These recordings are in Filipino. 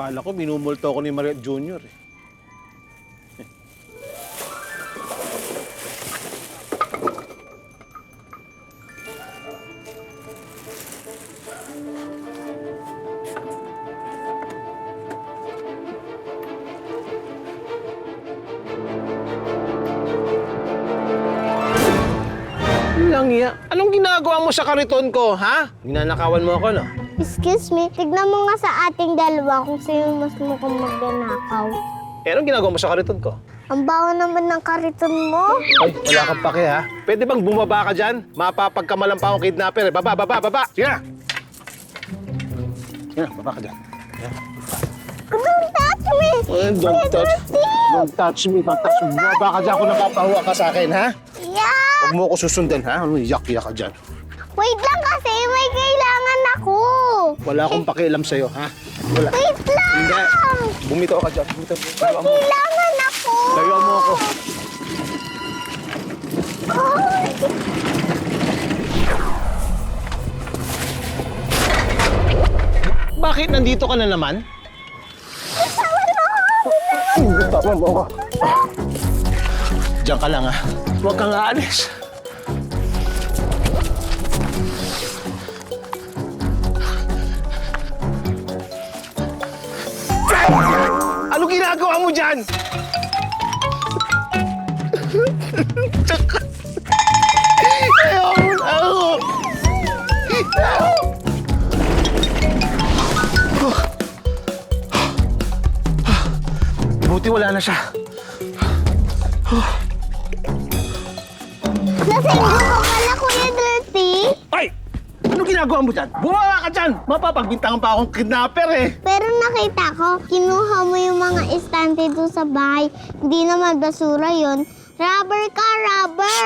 Akala ko minumulto ako ni Maria Junior eh. Langya, anong ginagawa mo sa kariton ko, ha? Ninanakawan mo ako, no? Excuse me, tignan mo nga sa ating dalawa kung sino mas mukhang magnanakaw. Eh, anong ginagawa mo sa kariton ko? Ang bawa naman ng kariton mo. Ay, wala kang pake, ha? Pwede bang bumaba ka dyan? Mapapagkamalan pa akong kidnapper, eh. Baba, baba, baba! Sige na! Sige na, baba ka dyan. Don't touch me! Don't touch me, don't touch me. Bumaba ka dyan kung napapahuwa ka sa akin, ha? Yeah! Huwag mo ako susundan, ha? Ano, yak-yak ka dyan. Wait lang kasi, may kailangan ako. Wala akong pakialam sa'yo, ha? Wala. Wait lang! Hindi. Bumitaw ka dyan. Bumitaw. May Layuan mo. kailangan ako. Layuan mo ako. Ay. Bakit nandito ka na naman? Tama mo ako. Diyan ka lang, ha? Huwag kang aalis. Ano ginagawa mo dyan? Ayaw mo na ako. Buti wala na siya. Lasinggo ka pala, Kuya Dirty. Ay! Ano ginagawa mo dyan? Bumaba ka dyan! Mapapagbintangan pa akong kidnapper eh! Pero nakita ko, kinuha mo yung mga estante doon sa bahay. Hindi naman basura yon. Rubber ka, rubber!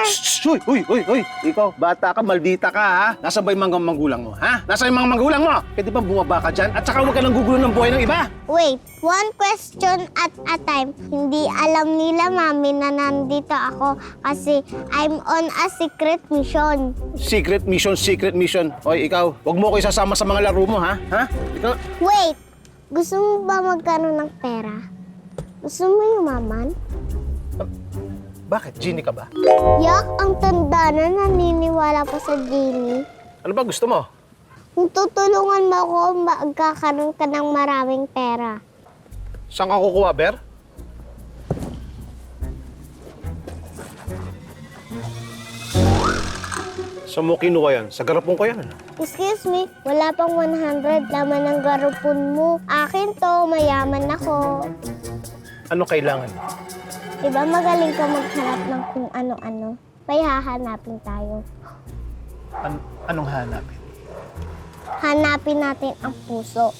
Uy, uy, uy, uy! Ikaw, bata ka, maldita ka ha? Nasaan ba yung mga magulang mo, ha? Nasaan yung mga magulang mo? Pwede bang bumaba ka dyan? At saka huwag ka nang gugulo ng buhay ng iba! Wait, one question at a time. Hindi alam nila, Mami, na nandito ako kasi I'm on a secret mission. Secret mission, secret mission. Oy, ikaw, huwag mo ko isasama sa mga laro mo, ha? Ha? Ikaw, Wait, gusto mo ba magkaroon ng pera? Gusto mo yumaman? bakit? Genie ka ba? Yak, ang tanda na naniniwala pa sa genie. Ano ba gusto mo? Kung tutulungan mo ako, magkakaroon ka ng maraming pera. Saan ka kukuha, Ber? Saan mo kinuha yan? Sa garapon ko yan, ano? Excuse me, wala pang 100 laman ng garupon mo. Akin to, mayaman ako. Ano kailangan mo? Diba magaling ka maghanap ng kung ano-ano? May hahanapin tayo. Anong hanapin? Hanapin natin ang puso.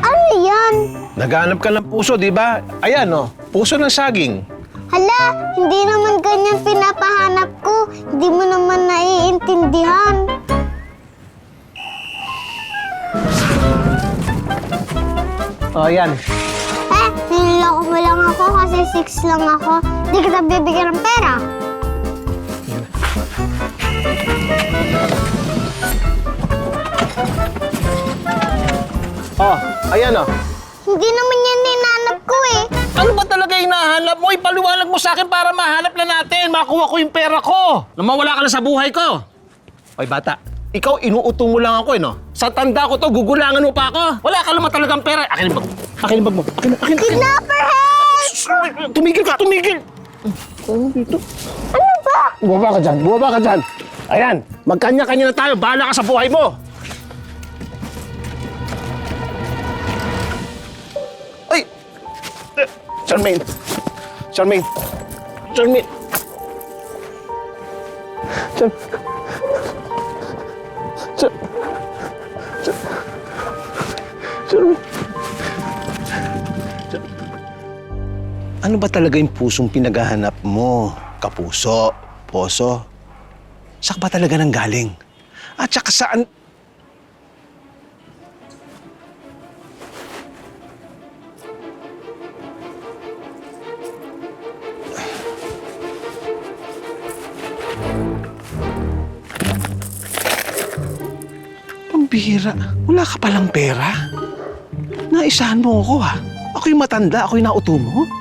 Ano yan? Naghanap ka ng puso, di ba? Ayan, oh. Puso ng saging. Hala, hindi naman ganyan pinapahanap ko. Hindi mo naman naiintindihan. Oh, yan. Niloloko mo lang ako kasi 6 lang ako. Hindi kita bibigyan ng pera. Oh, ayan, oh. Hindi naman yan hinanap ko eh. Ano ba talaga yung nahanap mo? Ipaliwanag mo sa akin para mahanap na natin. Makuha ko yung pera ko. Na mawala ka na sa buhay ko. Oy, bata. Ikaw, inuuto mo lang ako, eh, no? Sa tanda ko to, gugulangan mo pa ako. Wala ka naman talagang pera. Akin yung bag. Akin yung bag mo. Akin. Kidnapper help! Tumigil ka, tumigil! Ano dito? Ano ba? Bumaba ka dyan, bumaba ka dyan. Ayan, magkanya-kanya na tayo. Bahala ka sa buhay mo. Ay! Charmaine! Charmaine! Charmaine! Ano ba talaga yung pusong pinaghahanap mo? Kapuso? Poso? Saan ba talaga nang galing? At saka saan... Pambihira. Wala ka palang pera. Naisahan mo ako, ha? Ako yung matanda, ako yung nauto mo.